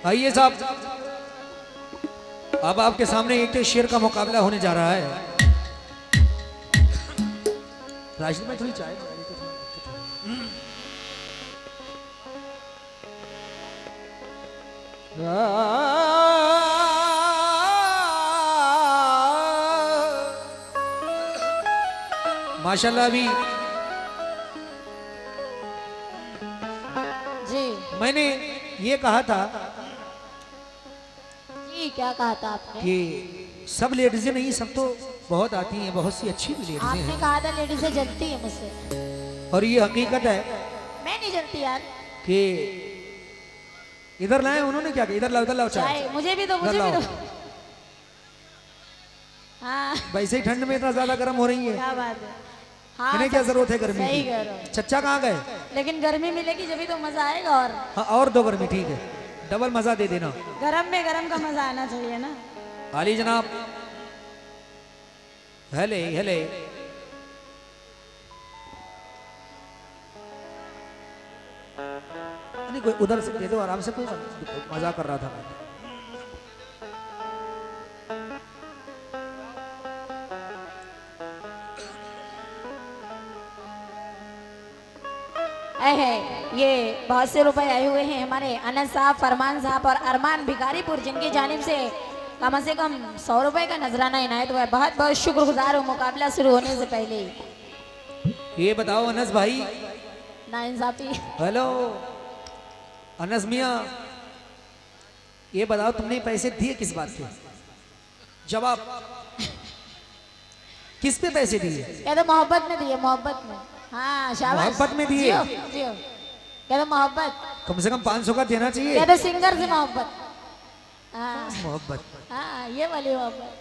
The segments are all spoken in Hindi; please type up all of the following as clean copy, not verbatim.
आइए साहब, अब आपके सामने एक शेर का मुकाबला होने जा रहा है। राशिद में थोड़ी चाय माशाल्लाह। अभी जी मैंने ये कहा था जी, क्या कहा था आपने? कि सब लेडीजें नहीं, सब तो बहुत आती हैं, बहुत सी अच्छी भी लेडीजें आपने हैं, कहा था लेडीजें जलती है मुझसे। और ये हकीकत है मैं नहीं जलती यार। कि इधर लाए उन्होंने क्या किया, इधर लाओ चाय। चाय मुझे भी दो, इधर मुझे भी लाओ। दो। हाँ वैसे ही ठंड में इतना ज्यादा गर्म हो रही है, क्या बात है। हाँ इन्हें क्या जरूरत है गर्मी सही की। कह रहे हो। चच्चा कहाँ गए? लेकिन गर्मी मिलेगी जब भी तो मजा आएगा। और हाँ, और दो गर्मी, ठीक है, डबल मजा दे देना। गरम में गरम का मजा आना चाहिए ना। आली जनाब, हेले हेले। नहीं, कोई उधर से दे दो आराम से, कोई मजा कर रहा था मैं। ये बहुत से रुपए आए हुए हैं हमारे अनस साहब, फरमान साहब और अरमान भिखारीपुर, जिनकी जानिब से कम से कम 100 रुपए का नजराना इनायत हुआ है। बहुत बहुत शुक्रगुजार हूँ मुकाबला शुरू होने से पहले ही। ये बताओ अनस भाई, नाइंसाफी। हेलो अनस मियाँ, ये बताओ तुमने पैसे दिए किस बात के? जवाब, किस पे पैसे दिए? क्या तो मोहब्बत में दिए, मोहब्बत में। हाँ शाबाश, मोहब्बत में दिए? जियो, जियो। क्या तो मोहब्बत, कम से कम 500 का देना चाहिए। क्या तो सिंगर से मोहब्बत। हाँ मोहब्बत, हाँ, ये वाली मोहब्बत।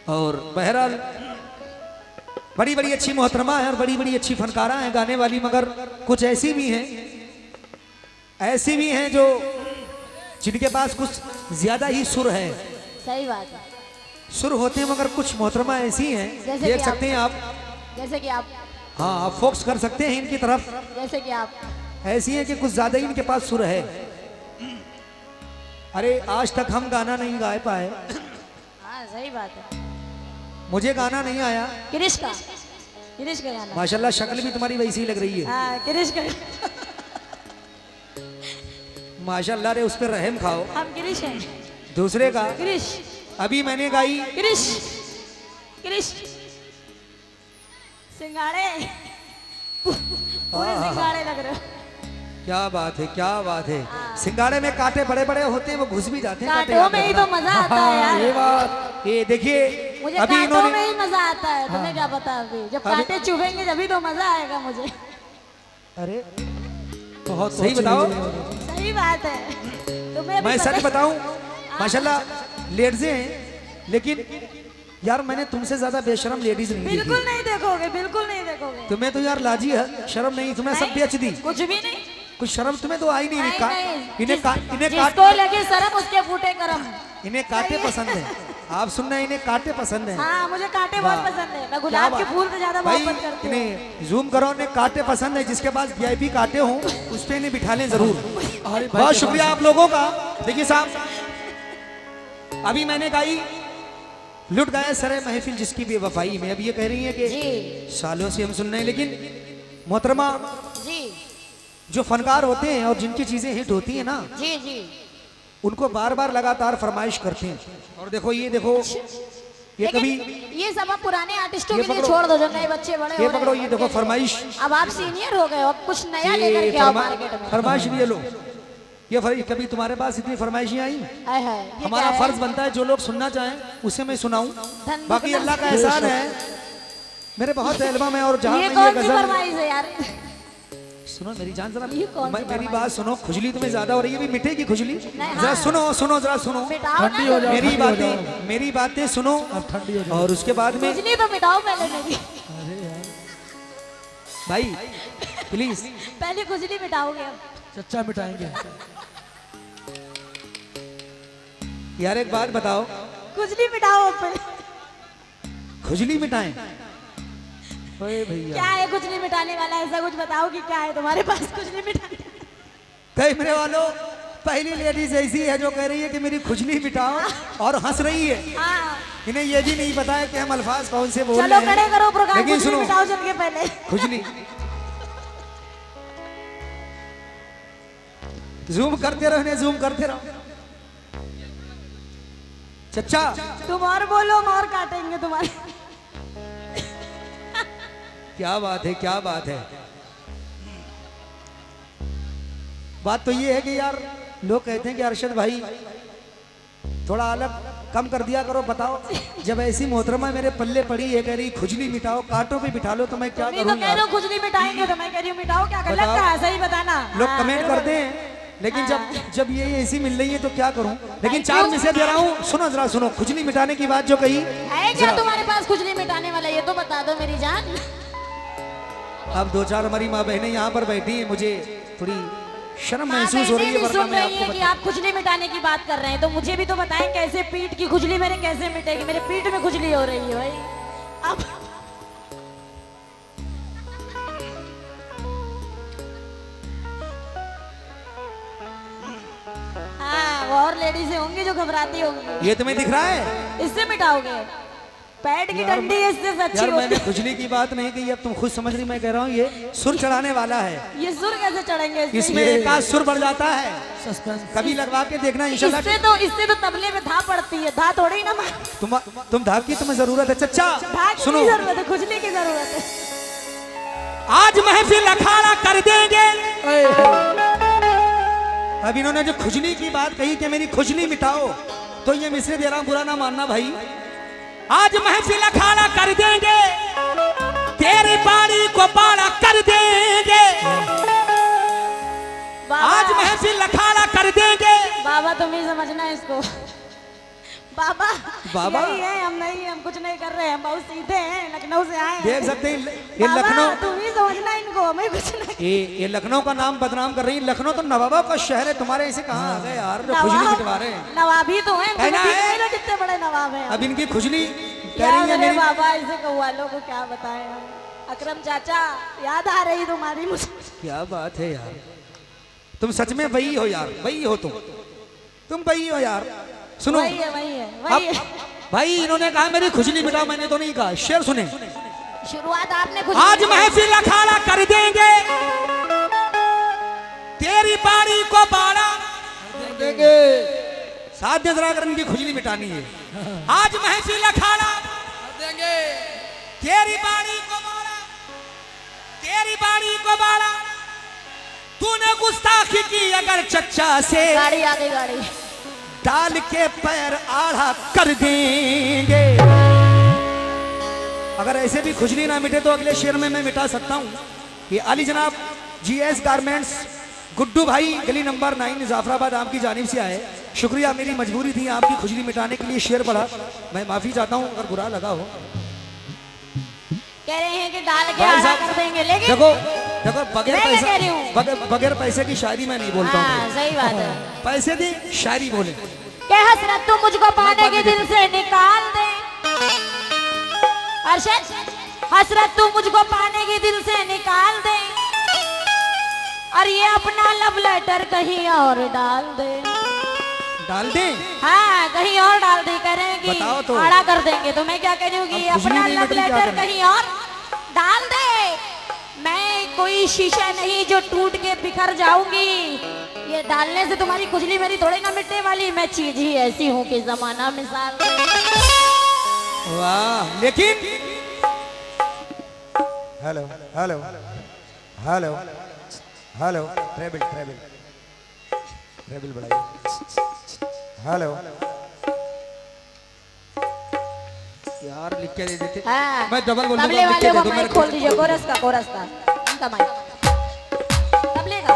और बहरहाल बड़ी बड़ी अच्छी मोहतरमा है और बड़ी बड़ी अच्छी फनकारा हैं गाने वाली, मगर कुछ ऐसी भी हैं, ऐसी भी हैं जो जिनके पास कुछ ज्यादा ही सुर है। सही बात है। सुर होते हैं, मगर कुछ मोहतरमा ऐसी हैं, जैसे देख कि सकते हैं आप। जैसे कि आप, हाँ, आप फोकस कर सकते हैं इनकी तरफ। जैसे कि आप। ऐसी है कि कुछ ज्यादा ही इनके पास सुर है। अरे आज तक हम गाना नहीं गा पाए, हाँ सही बात है। मुझे गाना नहीं आया। किरिश का गाना। माशाल्लाह शक्ल भी तुम्हारी वैसी ही लग रही है। हाँ किरिश का। माशाल्लाह रे, उस पर रहम खाओ। हम किरिश हैं। दूसरे का किरिश, अभी मैंने गाई किरिश, किरिश। सिंगाड़े, पूरे सिंगाड़े लग रहे हो। क्या बात है, क्या बात है। सिंगाड़े में कांटे बड़े बड़े होते हैं, वो घुस भी जाते हैं कांटों में ही तो मजा आता है यार। ये बात, ये देखिए मुझे अभी कांटों इन्होंने, में ही मजा आता है। तुम्हें क्या पता, अभी जब कांटे चुभेंगे जभी तो मजा आएगा मुझे। अरे बहुत सही बताओ। सही बात है। तुम्हें मैं सच बताऊं, माशाल्लाह लेडीजें हैं, लेकिन यार मैंने तुमसे ज्यादा बेशरम लेडीज नहीं देखी। बिल्कुल नहीं देखोगे, बिल्कुल नहीं देखोगे। तुम्हें तो यार लाजी है, शर्म नहीं, तुम्हें सब बेच दी। कुछ भी नहीं, कुछ शर्म तुम्हें तो आई नहीं। इन्हें जिसको लगे शर्म उसके फूटे करम। इन्हें कांटे पसंद है। आप सुनना, इन्हें कांटे पसंद है। हाँ मुझे कांटे बहुत पसंद है। मैं गुलाब के फूल से ज्यादा मोहब्बत करती हूँ। इन्हें जूम करो, इन्हें कांटे पसंद है। जिसके पास वीआईपी कांटे हों उस पे इन्हें बिठा लें जरूर। बहुत शुक्रिया आप लोगों का। देखिए साहब, अभी मैंने गाई लुट गए सरे महफिल जिसकी बेवफाई में। अब ये कह रही है कि सालों से हम सुन रहे हैं, लेकिन मोहतरमा जी, जो फनकार होते हैं और जिनकी चीजें हिट होती है ना, जी जी, उनको बार बार लगातार फरमाइश करते हैं। और देखो ये देखो, ये कभी ये सब आप पुराने आर्टिस्टों ये के लिए पकड़ो। छोड़ दो, जो नए बच्चे बड़े ये हो रहे पकड़ो, हैं, ये देखो उनके लिए। फरमाइश। अब आप सीनियर हो गए हो, अब कुछ नया लेकर के आओ मार्केट में। फरमाइश लिए लो। ये कभी तुम्हारे पास इतनी फरमाइशें आई? हाय हाय, ये हमारा क्या है? फर्ज बनता है जो लोग सुनना चाहें उसे मैं सुनाऊं। धन बाकी दुगना अल्लाह का एहसान है, मेरे बहुत एल्बम है और जहां ये मैं कौन सी गजल, फरमाइश है यार? सुनो मेरी जान जरा, ये कौन सी मेरी फरमाइश? बात सुनो। खुजली तुम्हें ज्यादा हो रही है, भी मिटेगी खुजली। नहीं, जरा हाँ। सुनो सुनो, जरा सुनो, मिटाओ ना। हो जाओ। मेरी बातें सुनो, ठंडी हो जाओ। और उसके बाद में खुजली तो मिटाओ पहले मेरी। भाई प्लीज। पहले खुजली मिटाओगे अब। चच्चा मिटाएंगे। यार एक बात बताओ, खुजली मिटाओ अब पहले। खुजली मिटाएं। ओए भैया क्या है खुजली मिटाने वाला? ऐसा कुछ बताओ कि क्या है तुम्हारे पास खुजली मिटाने? कैमरे वालों, पहली लेडीज ऐसी है जो कह रही है कि मेरी खुजली मिटाओ और हंस रही है। हाँ। इन्हें ये भी नहीं पता है कि हम अल्फाज कौन से बोल चलो रहे खड़े हैं। करो प्रोग्राम, लेकिन खुजली सुनो, मिटाओ चल के पहले। खुजली जूम करते रहो, इन्हें जूम करते रहो। चचा तुम और बोलो, हम और काटेंगे तुम्हारे। क्या बात है, क्या बात है। बात तो ये है कि यार लोग कहते हैं कि अरशद भाई थोड़ा अलग कम कर दिया करो। बताओ, जब ऐसी मोहतरमा मेरे पल्ले पड़ी है, कह रही खुजली मिटाओ, कांटों पे बिठा लो, तो मैं क्या नहीं तो करूं कह यार? रहे हो खुजली मिटाएंगे, तो मैं कह रही हूँ मिटाओ। क्या गलत बताओ। का है, सही बताना। लोग हाँ, कमेंट बिल्कुल। करते हैं, लेकिन हाँ। जब ये ऐसी मिल रही है तो क्या करूं? लेकिन Thank चार you. मिसे दे रहा हूं। सुनो जरा, सुनो, खुजली मिटाने की बात जो कही है क्या जरा। तुम्हारे पास खुजली मिटाने वाला? ये तो बता दो मेरी जान। अब दो चार हमारी माँ बहनें यहाँ पर बैठी हैं, मुझे थोड़ी शर्म माँ महसूस हो रही बहनें है, भी वरना सुन मैं रही है आपको कि आप खुजली मिटाने की बात कर रहे हैं, तो मुझे भी तो बताएं कैसे पीठ की खुजली मेरे कैसे मिटेगी? मेरे पीठ में खुजली हो रही है भाई। अब हाँ, वो और लेडीज होंगी जो घबराती होंगी। ये तुम्हें दिख रहा है? इससे मिटाओगे? पैड की यार, डंडी इससे अच्छी यार मैंने होती। खुजली की बात नहीं की, अब तुम खुद समझ रही। मैं कह रहा हूँ ये सुर चढ़ाने वाला है, ये सुर कैसे चढ़ेंगे इसमें एक आध सुर बढ़ जाता है। सस्पेंस। कभी लगवा के देखना इंशाल्लाह। इससे तो तबले में धा पड़ती है, धा थोड़ी ना मार। तुम धाक की तुम्हें जरूरत है। चचा धा की सुनो, जरूरत है, खुजली की जरूरत है। आज महफिल अखाड़ा कर देंगे। अब इन्होंने जो खुजली की बात कही कि मेरी खुजली मिटाओ, तो ये मिसरे दे रहा हूं, बुरा ना मानना भाई। आज महफिल अखाड़ा कर देंगे, तेरी बाड़ी को बाड़ा कर देंगे। आज महफिल अखाड़ा कर देंगे। बाबा तुम ही समझना इसको। बाबा बाबा? यही है, हम नहीं, हम कुछ नहीं कर रहे हैं, हम बहुत सीधे हैं, लखनऊ से आए हैं। देख सकते हैं ये बाबा, लखनऊ, तुम ही समझना इनको, हमें कुछ नहीं। ये लखनऊ का नाम बदनाम कर रही है। लखनऊ तो नवाबों का शहर है, तुम्हारे ऐसे कहाँ आ गए यार जो खुजली मिटवा रहे हैं? नवाबी तो हैं, है ना, तुम्हें है? दिख नहीं कितने बड़े नवाब हैं। अब इनकी खुजली कह क्या रही है करे मेरी। बाबा, इसे कव्वालों को क्या बताएं हम। अकरम चाचा, याद आ रही तुम्हारी मुझे। क्या बात है यार, तुम सच में वही हो यार, वही हो तुम वही हो यार। सुनो, वही है, वही है, वही है। भाई इन्होंने कहा मेरी खुजली मिटाओ, मैंने तो नहीं कहा। शेर सुने, शुरुआत आपने खुद आज महफिल अखाड़ा कर देंगे, तेरी बाड़ी को बाड़ा कर देंगे। साथ दे जरा, अगर इनकी खुजली मिटानी है। आज महफिल अखाड़ा कर देंगे, तेरी बाड़ी को बाड़ा, तेरी बाड़ी को बाड़ा। तूने गुस्ताखी की अगर चच्चा से, गाड़ी आ गई, गाड़ी। डाल के पैर आढ़ा कर देंगे। अगर ऐसे भी खुजली ना मिटे तो अगले शेर में मैं मिटा सकता हूं। ये अली जनाब जीएस गारमेंट्स, गुड्डू भाई, गली नंबर 9 जाफराबाद, आपकी जानिब से आए। शुक्रिया, मेरी मजबूरी थी आपकी खुजली मिटाने के लिए शेर पढ़ा, मैं माफी चाहता हूं अगर बुरा लगा हो। कह रहे हैं कि डाल के भाई आधा साहब, कर देंगे, लेकिन देखो देखो, बगैर मैं क्या पैसे, कह रही हूं? बगैर पैसे की शायरी मैं नहीं बोलता हाँ, हूं। सही बात है। पैसे दी शायरी बोले। क्या हसरत तू मुझको पाने के दिल से निकाल दे। अरशद, हसरत तू मुझको पाने के दिल से निकाल दे, और ये अपना लव लेटर कहीं और डाल दे। डाल दें? हाँ, कहीं और डाल दे। कह रहे हैं कि बताओ तो। आड़ा कर देंगे, तो मैं क्या कह रही हूँ कि अब खुजली अपना नहीं लव मिट रही, क्या लेटर करें? कहीं और डाल दे। मैं कोई शीशा नहीं जो टूट के बिखर जाऊंगी। ये डालने से तुम्हारी खुजली मेरी थोड़ी ना मिटने वाली। मैं चीज ही ऐसी हूँ कि जमाना मिसाल दे। वाह, लेकिन hello hello hello hello, treble treble treble बढ़ाइए। हेलो यार, लिख के दे देते। हाँ, मैं डबल बोल दूंगा, तबले लिख के वाले दे को दो, माइक मेरे खोल दीजिए, कोरस का, कोरस का उनका माइक, तबले का।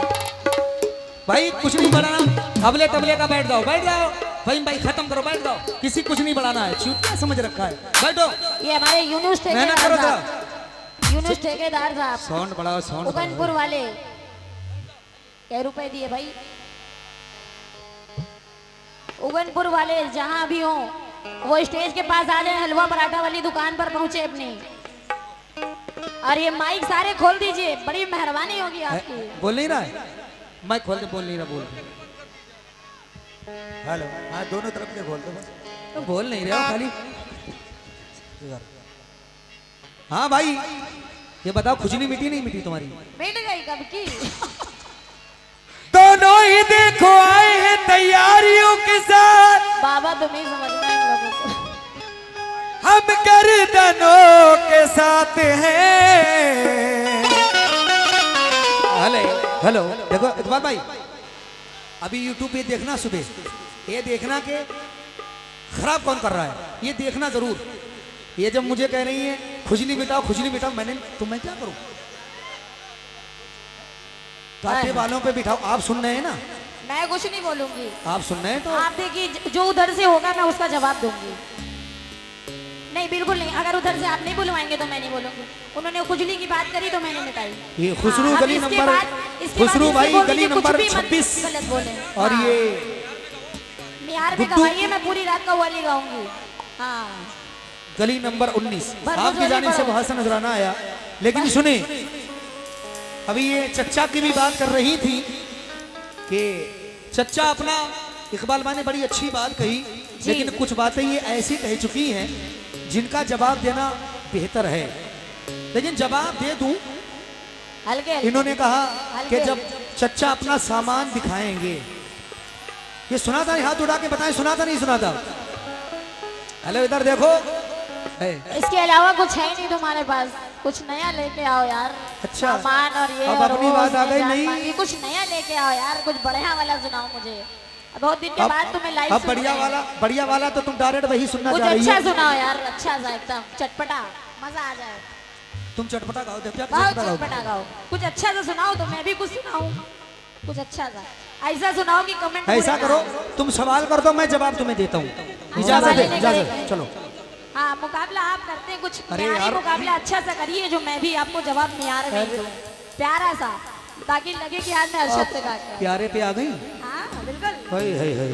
भाई कुछ नहीं बढ़ाना, अबले तबले का बैठ जाओ, बैठ जाओ भाई, भाई खत्म करो, बैठ जाओ। किसी कुछ नहीं बढ़ाना है, चूतिया समझ रखा है, बैठो। ये हमारे यूनुस मेहनत करो ठेकेदार तो। साहब, यूनुस ठेकेदार साहब, साउंड बढ़ाओ, साउंड उगनपुर वाले। क्या रुपए दिए भाई? उगनपुर वाले जहां भी हो, वो स्टेज के पास आ जाए, हलवा पराठा वाली दुकान पर पहुंचे अपनी। और ये माइक सारे खोल दीजिए, बड़ी मेहरबानी होगी आपकी। बोल नहीं रहा है, माइक खोल दे, बोल नहीं रहा, बोल। हेलो, हाँ दोनों तरफ के खोल दो बस। तो बोल नहीं रहे हो खाली। हाँ भाई, ये बताओ खुजली मिटी नहीं मिटी तुम्हारी? मिट गई कब की। दोनों ही देखो आए हैं तैयारियों के साथ, बाबा तुम्हें समझना इन लोगों को। हम गर्दनों के साथ हैं। हेलो हेलो, देखो इकबाल भाई, अभी यूट्यूब पे देखना सुबह, ये देखना कि खराब कौन कर रहा है, ये देखना जरूर। ये जब मुझे कह रही है खुजली मिटाओ खुजली मिटाओ, मैंने तो मैं क्या करूं? कांटे वालों पे बिठाओ। आप सुन रहे हैं ना? मैं कुछ नहीं बोलूंगी। आप सुन रहे हैं तो आप देखिए, जो उधर से होगा मैं उसका जवाब दूंगी। नहीं बिल्कुल नहीं, अगर उधर से आप नहीं बुलवाएंगे तो मैं नहीं बोलूंगी। उन्होंने खुजली की बात करी तो मैंने मिटाई। ये खुसरू हाँ, गली इसके नंबर, बाद खुसरू भाई बोल गली दीजिए, कुछ नंबर भी मत 26 गलत बोले। और हाँ, ये बिहार में गुड्डू- गवाइए, मैं पूरी रात कव्वाली गाऊंगी। हाँ गली नंबर 19 भरपूर आपकी जोली जानिब से पड़ो। बहुत सा नजराना आया। लेकिन सुने, अभी ये चच्चा की भी बात कर रही थी कि चच्चा अपना, इकबाल भाई ने बड़ी अच्छी बात कही, लेकिन कुछ बातें ये ऐसी कह चुकी हैं जिनका जवाब देना बेहतर है। लेकिन जवाब दे दूं, हल्के हल्के। इन्होंने कहा कि हल्के। जब चच्चा अपना सामान दिखाएंगे, ये सुना था? हाथ उठा के बताएं, सुना था नहीं सुना था? हेलो इधर देखो। है। इसके अलावा कुछ है ही नहीं तुम्हारे पास, कुछ नया लेके आओ यार। अच्छा, सामान और ये अब और अपनी वो, बात आ गई। जान नहीं, मांगी, कुछ नया लेके आओ यार, कुछ बढ़िया वाला सुनाओ मुझे। बहुत दिन के बाद तुम्हें लाइव अब बढ़िया वाला तो तुम डायरेक्ट वही सुनना कुछ चाह रही अच्छा हो। सुनाओ यार, अच्छा सा एकदम चटपटा, मजा आ जाए। तुम चटपटा गाओ, देखो बहुत चटपटा गाओ। चटपटा गाओ, कुछ अच्छा सा सुनाओ तो मैं भी कुछ सुनाऊं। कुछ अच्छा सा ऐसा सुनाओ कि कमेंट ऐसा करो, तुम सवाल कर दो, मैं जवाब तुम्हें देता हूँ। इजाजत सवाल है, नहीं इजाजत, करेंगे। चलो। हाँ, मुकाबला आप करते हैं, कुछ अरे प्यारी यार। मुकाबला अच्छा सा करिए जो मैं भी आपको जवाब निहार में दूं, प्यारा सा, ताकि लगे कि आज मैं अरशद से गा के। प्यारे पे आ गई। हाँ बिल्कुल। है।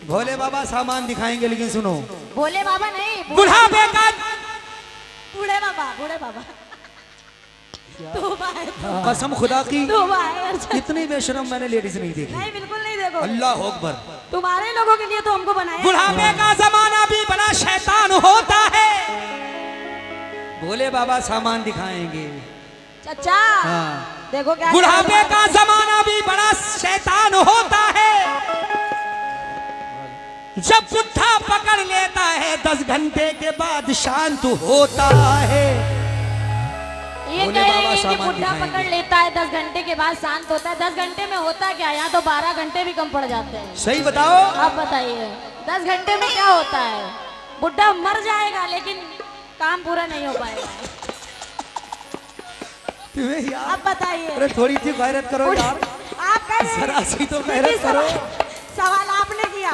भोले बाबा सामान दिखाएंगे, लेकिन सुनो, भोले बाबा नहीं, बुढ़ापे का बूढ़े बाबा तुम आए, कसम खुदा की तुम आए अरशद। इतनी बेशरम मैंने लेडीज नहीं देखी। नहीं बिल्कुल नहीं, देखो अल्लाह अकबर। तुम्हारे लोगों के लिए तो हमको बनाया। बुढ़ापे का जमाना भी बड़ा शैतान होता है। भोले बाबा सामान दिखाएंगे। चचा हाँ। देखो क्या बुढ़ापे का जमाना भी बड़ा शैतान होता है। जब बुढ़ा पकड़ लेता है 10 घंटे के बाद शांत होता है। ये भोले कह बाबा रहे हैं कि सामान बुढ़ा दिखाएंगे। पकड़ लेता है 10 घंटे के बाद शांत होता है। 10 घंटे में होता क्या? यहाँ तो 12 घंटे भी कम पड़ जाते हैं। सही बताओ। आप बताइए 10 घंटे में क्या होता है? बुढ़ा मर जाएगा लेकिन काम पूरा नहीं हो पाएगा। तुम्हें यार, आप बताइए। अरे थोड़ी सी गैरत करो यार, आप कह रहे जरा सी तो हैं, गैरत करो। सवाल आपने किया।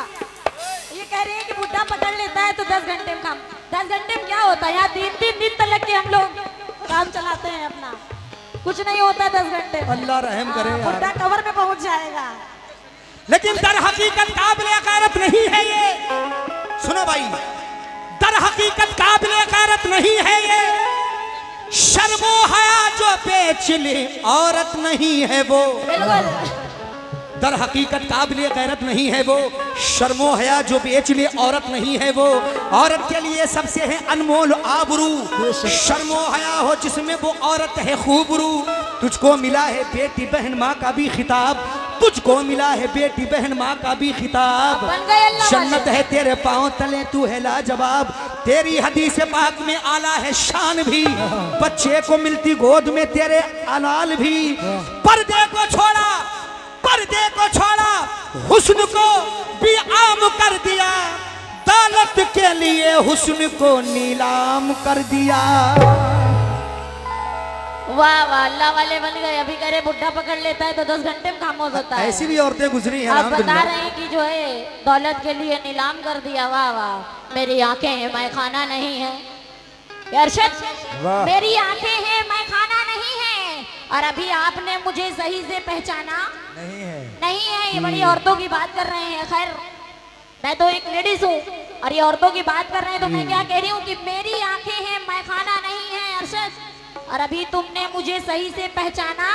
ये कह रहे हैं कि बुढ़ा पकड़ लेता है तो 10 घंटे में काम। 10 घंटे में क्या होता है? यहाँ 3-3 दिन तक के हम लोग काम चलाते हैं अपना, कुछ नहीं होता 10 घंटे में। अल्लाह रहम करे यार। बुढ़ा कवर पे पहुंच जाएगा। लेकिन दर हकीकत काबिले गैरत नहीं है ये। सुनो भाई, दर हकीकत काबिले गैरत नहीं है ये। शर्मो हया जो बेच ले औरत नहीं है वो। बिल्कुल दर हकीकत काबिले गैरत नहीं है वो। शर्मो हया जो बेच ले औरत नहीं है वो। औरत के लिए सबसे है अनमोल आबरू। शर्मो हया हो जिसमें वो औरत है खूबरू। तुझको मिला है बेटी बहन माँ का भी खिताब। तुझको मिला है बेटी बहन माँ का भी खिताब। बन गए अल्लाह जन्नत वाले। है तेरे पाँव तले, तू है लाजवाब। तेरी हदीस पाक में आला है शान भी। बच्चे को मिलती गोद में तेरे अलाल भी। पर्दे को छोड़ा, पर्दे को छोड़ा, हुस्न को भी आम कर दिया। दौलत के लिए हुस्न को नीलाम कर दिया। वाह वाह, अल्लाह वाले बन गए। अभी कह रहे बुढ़ा पकड़ लेता है तो 10 घंटे में खामोश होता है। ऐसी भी औरतें गुजरी हैं आप बता अल्हम्दुलिल्लाह। रहे हैं कि जो है दौलत के लिए नीलाम कर दिया। वाह वाह, मेरी आंखें हैं मैं खाना नहीं है। अरशद, वाह। मेरी आंखें हैं मैं खाना नहीं है। और अभी आपने मुझे सही से पहचाना नहीं है। नहीं है। ये बड़ी औरतों की बात कर रहे हैं। खैर मैं तो एक लेडीज हूँ, और ये औरतों की बात कर रहे हैं तो मैं क्या कह रही हूँ कि मेरी आंखें हैं मैखाना नहीं है अरशद। और अभी तुमने मुझे सही से पहचाना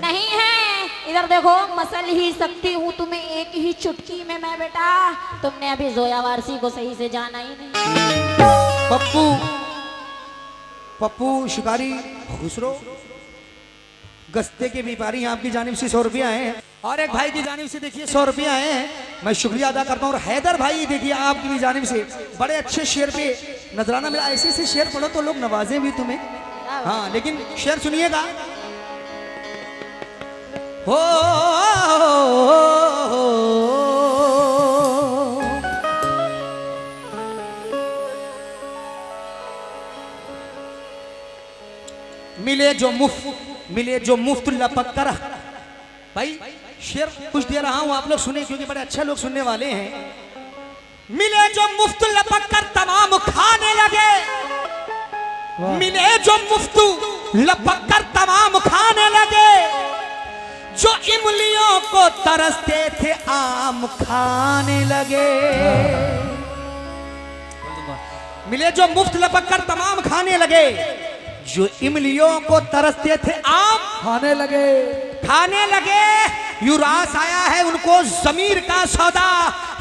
नहीं है। इधर देखो मसल ही सकती हूँ तुम्हें एक ही चुटकी में मैं बेटा। तुमने अभी जोया वारसी को सही से जाना ही नहीं। पप्पू पप्पू शिकारी खुसरो गस्ते के व्यापारी यहाँ आपकी जानिब से 100 रुपया है और एक भाई की जानिब से देखिए 100 रुपया है। मैं शुक्रिया अदा करता हूँ। और हैदर भाई देखिए आपकी भी जानिब से बड़े अच्छे शेर पे नजराना मिला। ऐसे ऐसे शेर पढ़ो तो लोग नवाजे भी तुम्हें। हाँ लेकिन शेर सुनिएगा। हो मिले जो मुफ्त लपक कर। भाई शेर कुछ दे रहा हूं आप लोग सुने क्योंकि बड़े अच्छे लोग सुनने वाले हैं। मिले जो मुफ्त लपक कर तमाम खाने लगे। मिले जो मुफ्त लपक कर तमाम खाने लगे। जो इमलियों को तरसते थे आम खाने लगे। मिले जो मुफ्त लपक कर तमाम खाने लगे। जो इमलियों को तरसते थे आम खाने लगे। युरास आया है उनको जमीर का सौदा।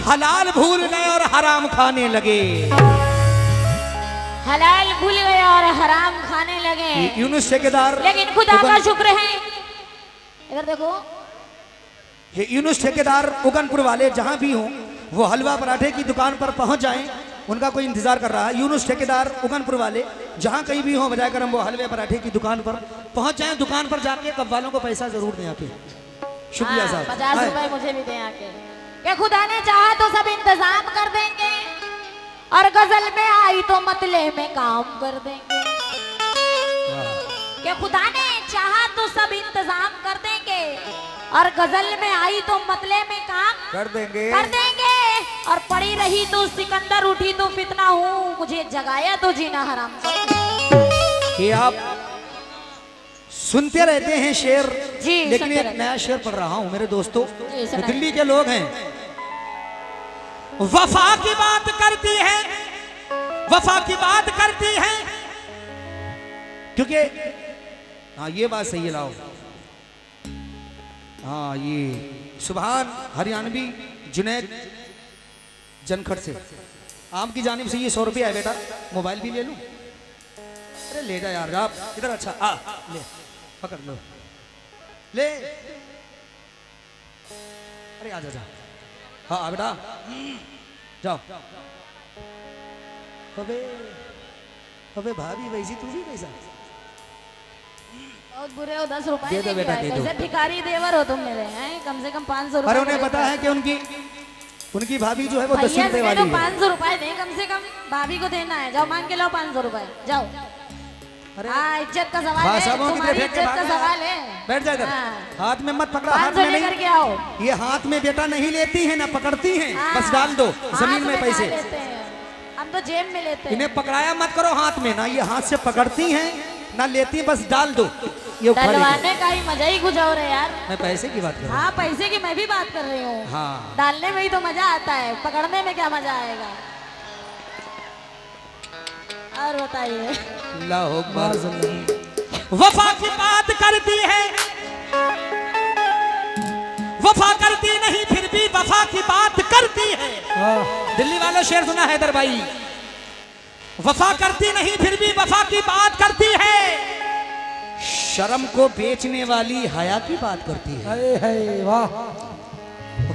हलाल भूल गए और हराम खाने लगे। हलाल भूल गए और हराम खाने लगे। यूनुस ठेकेदार लेकिन खुदा का शुक्र है। इधर देखो ये यूनुस ठेकेदार उगनपुर वाले जहां भी हों वो हलवा पराठे की दुकान पर पहुंच जाएं। उनका कोई इंतजार कर रहा है। यूनुस ठेकेदार उगनपुर वाले जहां कहीं भी हो बजाय कर हम वो हलवे पराठे की दुकान पर पहुंच जाएं। दुकान पर जाके कब वालों को पैसा जरूर दें आके। शुक्रिया साहब। 50 रुपए मुझे भी दें आके। क्या खुदा ने चाहा तो सब इंतजाम कर देंगे और गजल में आई तो मतले में काम कर देंगे। क्या खुदा ने चाहा तो सब इंतजाम कर देंगे और गजल में आई तो मतले में काम कर देंगे। और पड़ी रही तो सिकंदर उठी तो फितना हूँ। मुझे जगाया तो जीना हराम। कि आप सुनते रहते हैं शेर जी, लेकिन एक नया शेर पढ़ रहा हूँ मेरे दोस्तों। दिल्ली के लोग हैं। वफा की बात करती है। वफा की बात करती है क्योंकि हाँ ये बात सही है। लाओ हाँ ये सुभान हरियाणवी जुनैद जनखड़ से आपकी जानिब से ये 100 रुपया है बेटा। मोबाइल भी ले लूं। अरे ले जा यार आप इधर। अच्छा आ ले पकड़ लो ले। अरे आ जा हाँ बेटा जाओ। अबे भाभी वैसी तू भी कैसा बहुत बुरे हो। 10 रुपए दे दो बेटा दे दो। भिखारी देवर हो तुम मेरे हैं। कम से कम 500 रुपए। अरे उन्हें पता है कि उनकी भाभी जो है वो 10 रुपए वाली है। 500 रुपए दे कम से कम। भाभी को देना है। जाओ मांग के लो 500 रुपए जाओ। अरे इज्जत का सवाल है। तुम्हारी इज्जत का सवाल है। बैठ जा इधर। हाथ में मत पकड़ा। हाथ 500 में लेकर के आओ। ये हाथ में बेटा नहीं लेती है ना पकड़ती हैं। बस डाल दो जमीन में पैसे। हम तो जेब में लेते हैं। इन्हें पकड़ाया मत करो हाथ में ना। ये हाथ से पकड़ती हैं ना लेती है। बस डाल दो। ये डलवाने का ही मजा ही कुछ और है यार। मैं पैसे की बात कर रहा हूँ। हाँ पैसे की मैं भी बात कर रही हूँ। हाँ डालने में ही तो मजा आता है। पकड़ने में क्या मजा आएगा। और बताइए। वफा की बात करती है। वफा करती नहीं फिर भी वफा की बात करती है। दिल्ली वालों शेर सुना हैदर भाई। वफा करती नहीं फिर भी वफा की बात करती है। शर्म को बेचने वाली हया की बात करती है। वाह।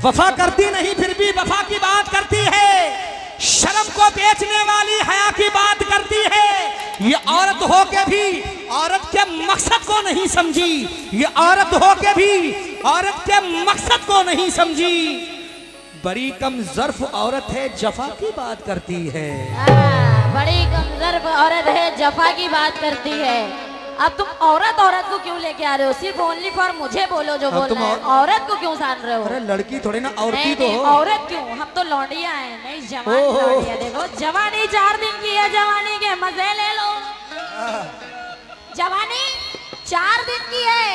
वफा करती नहीं फिर भी वफा की बात करती है। शर्म को बेचने वाली हया की बात करती है। ये औरत हो के भी औरत के मकसद को नहीं समझी। ये औरत हो के भी औरत के मकसद को नहीं समझी। बड़ी कम ज़र्फ औरत है जफा की बात करती है। बड़ी कम ज़र्फ औरत है जफा की बात करती है। अब तुम औरत को क्यों लेके आ रहे हो। सिर्फ ओनली फॉर मुझे बोलो जो बोलना है। औरत को क्यों सान रहे हो। अरे लड़की थोड़ी ना औरती तो हो। औरत क्यों। हम तो लौंडिया हैं। नहीं जवान लौंडिया। देखो जवानी 4 दिन की है। जवानी के मजे ले लो। जवानी 4 दिन की है।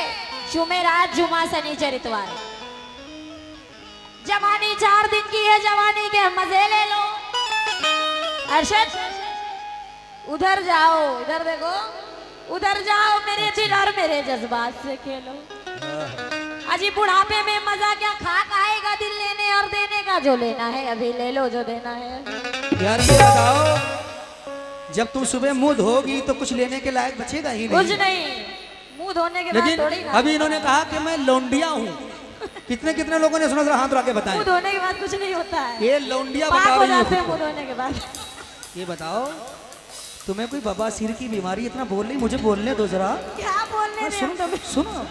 जुमेरात जुमा शनिचर इतवार। जवानी 4 दिन की है। जवानी के मजे ले लो। अरशद उधर जाओ, इधर देखो, उधर जाओ, मेरे दिल और मेरे जज्बात से खेलो। अजी बुढ़ापे में मजा क्या, खाक आएगा दिल लेने और देने का, जो लेना है अभी ले लो, जो देना है। यार ये बताओ, जब तू सुबह मुंह धोगी तो कुछ लेने के लायक बचेगा ही नहीं। कुछ नहीं, मुंह धोने के बाद लेकिन थोड़ी अभी इन्होंने कहा कि मैं लौंडिया हूँ। कितने कितने लोगों ने सुना, जरा हाथ उठा के बताएं। मुंह धोने के बाद कुछ नहीं होता है, ये लौंडिया पाक बता हो रही जाते हैं है। मुंह धोने के बाद। ये बताओ, तुम्हें कोई बवासीर की बीमारी, इतना बोल रही, मुझे बोलने दो जरा। क्या बोलने दे सुनो हमें? सुनो,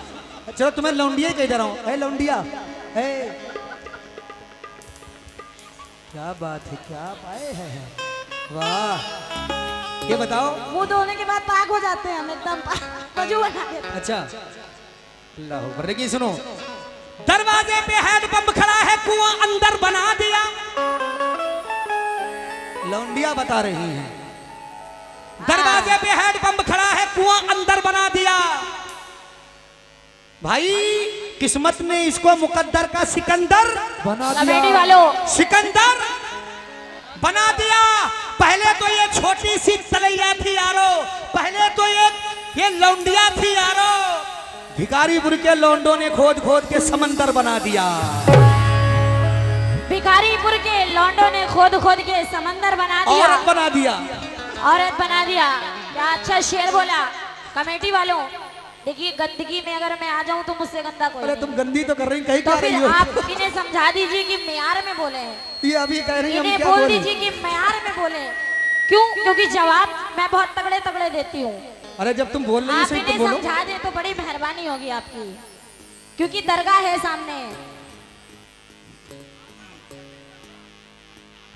चलो तुम्हें लौंडिया ही कह दे रहा हूँ। है लौंडिया, है। क्या बात है, क्या पाए है, वाह। ये बताओ, मुंह धोने के बाद पाक हो जाते हैं हम एकदम, वजू बना देते हैं। अच्छा अल्लाह अकबर। देखिए सुनो, दरवाजे पे हैंडपंप खड़ा है, कुआं अंदर बना दिया। लौंडिया बता रही हैं, दरवाजे पे हैंडपंप खड़ा है, कुआं अंदर बना दिया। भाई किस्मत ने इसको मुकद्दर का सिकंदर बना कमेटी दिया। वालों, सिकंदर बना दिया। पहले तो ये छोटी सी तलैया थी यारो, पहले तो ये लौंडिया थी यारो। भिखारीपुर के लौंडों ने खोद खोद के समंदर बना दिया। भिखारीपुर के लौंडों ने खोद खोद के समंदर बना दिया, औरत बना दिया। औरत बना दिया। क्या अच्छा शेर बोला। कमेटी वालों देखिए, गंदगी में अगर मैं आ जाऊं तो मुझसे गंदा कोई अरे नहीं। तुम गंदी तो कर रही, कहीं तो क्या फिर रही हो? आप इन्हें समझा दीजिए कि मेयार में बोले हैं, ये अभी कह रही हम इन्हें क्या बोल बोलें? दीजिए कि मेयार में बोले। क्यों? क्योंकि जवाब मैं बहुत तगड़े तगड़े देती हूँ। अरे जब तुम बोल रही हो आप सही तो इन्हें बोलो। समझा दें तो बड़ी मेहरबानी होगी आपकी, क्योंकि दरगाह है सामने।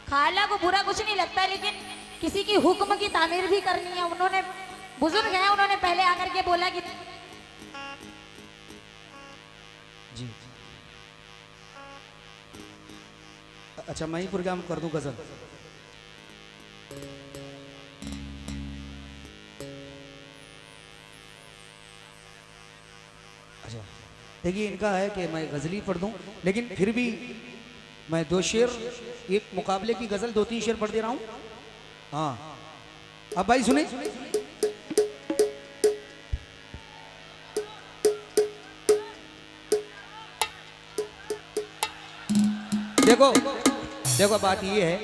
खाला को बुरा कुछ नहीं लगता, लेकिन किसी की हुक्म की तामीर भी करनी है। उन्होंने, बुजुर्ग हैं, उन्होंने पहले आकर के बोला कि जी अच्छा, मैं ही प्रोग्राम कर दूं गजल। अच्छा देखिए, इनका है कि मैं गजली पढ़ दूं, लेकिन फिर भी मैं 2 शेर, एक मुकाबले की गजल 2-3 शेर पढ़ दे रहा हूं। हाँ अब भाई सुने, देखो देखो बात ये है,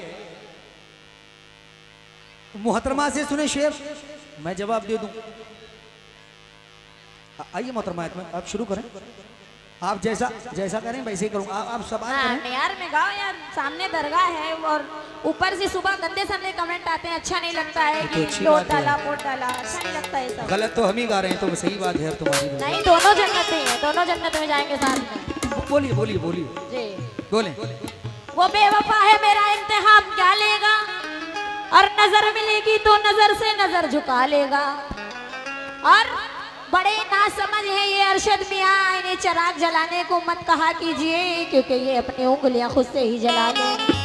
मोहतरमा से सुने शेर, मैं जवाब दे दूं। आइए मोहतरमा, आप शुरू करें। आप जैसा जैसा करें वैसे ही करूंगा। आप सवाल हाँ, करें। यार में गाओ यार, सामने दरगाह है और ऊपर से सुबह गंदे संदे कमेंट आते हैं, अच्छा नहीं लगता है तो कि अच्छी लोट बात है। डाला पोट डाला, अच्छा नहीं लगता है सब। गलत तो हम ही गा रहे हैं, तो सही बात है तुम्हारी। नहीं, दोनों जन्नत हैं, दोनों जन्नत में जाएंगे साथ में। बोलिए बोलिए बोलिए, जी, बोले। वो बेवफा है, मेरा इम्तिहान क्या लेगा, और नजर मिलेगी तो नजर से नजर झुका लेगा। और बड़े नासमझ है ये अरशद मियां, इन्हें चिराग जलाने को मत कहा कीजिए, क्योंकि ये अपनी उंगलियां खुद से ही जला लेंगे।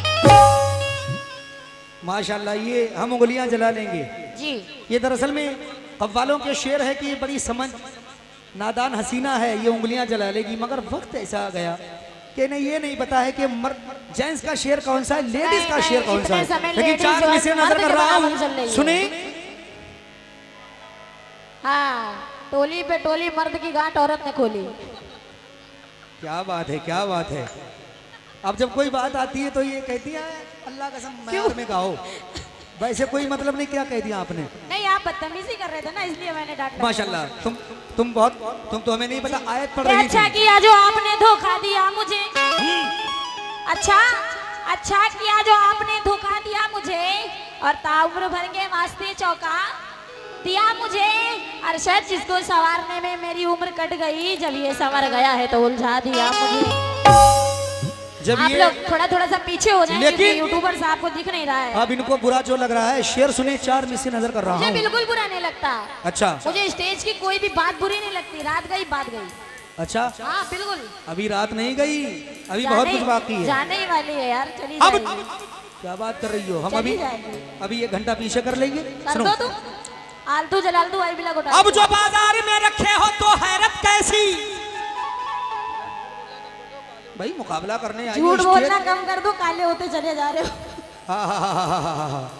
माशाल्लाह, ये हम उंगलियां जला लेंगे। जी, ये दरअसल में कव्वालों के शेर है कि ये बड़ी समझ नादान हसीना है, ये उंगलियां जला लेगी। मगर वक्त ऐसा आ गया कि नहीं, ये नहीं पता है कि मर्द जेंट्स का शेर कौन सा है, लेडीज का शेर कौन सा है। लेकिन 4 में से नजर कर रहा हूँ, सुने। हाँ, टोली पे टोली मर्द की गांठ औरत ने खोली। क्या बात है, क्या बात है। अब जब कोई बात आती है तो ये कहती है अल्लाह कसम मैार में गाओ। वैसे कोई मतलब नहीं, क्या कह दिया आपने? नहीं, आप बदतमीजी कर रहे थे ना, इसलिए मैंने डांटा। माशाल्लाह, तुम बहुत, तुम तो हमें नहीं पता आयत पढ़ रही अच्छा थी। किया जो आपने धोखा दिया मुझे, अच्छा किया जो आपने धोखा दिया मुझे, और ताउम्र भर के वास्ते चौका दिया मुझे। अरशद, जिसको संवारने में मेरी उम्र कट गई, जब ये संवर गया है तो उलझा दिया मुझे। जब आप ये लोग थोड़ा थोड़ा सा पीछे हो जाएं, लेकिन क्योंकि यूट्यूबर्स आपको दिख नहीं रहा है। अब इनको बुरा जो लग रहा है, शेर सुने 4 में से नजर कर रहा मुझे हूँ। बिल्कुल बुरा नहीं लगता। अच्छा मुझे स्टेज की कोई भी बात बुरी नहीं लगती। रात गई बात गई। अच्छा, हाँ बिल्कुल, अभी रात नहीं गई, अभी बहुत कुछ बाकी है। जाने ही वाली है यार, चली अब जाएगी। क्या बात कर रही हो? हम चली अभी जाएगी। अभी 1 घंटा पीछे कर लेंगे। कर सुनो, दो तुम, आलतू जलालतू आई बिला गोटा। अब जो बाजार में रखे हो तो हैरत कैसी। भाई मुकाबला करने आई हो, झूठ स्टेज- बोलना कम कर दो, काले होते चले जा रहे हो। हाँ हाँ हाँ हाँ हाँ हाँ।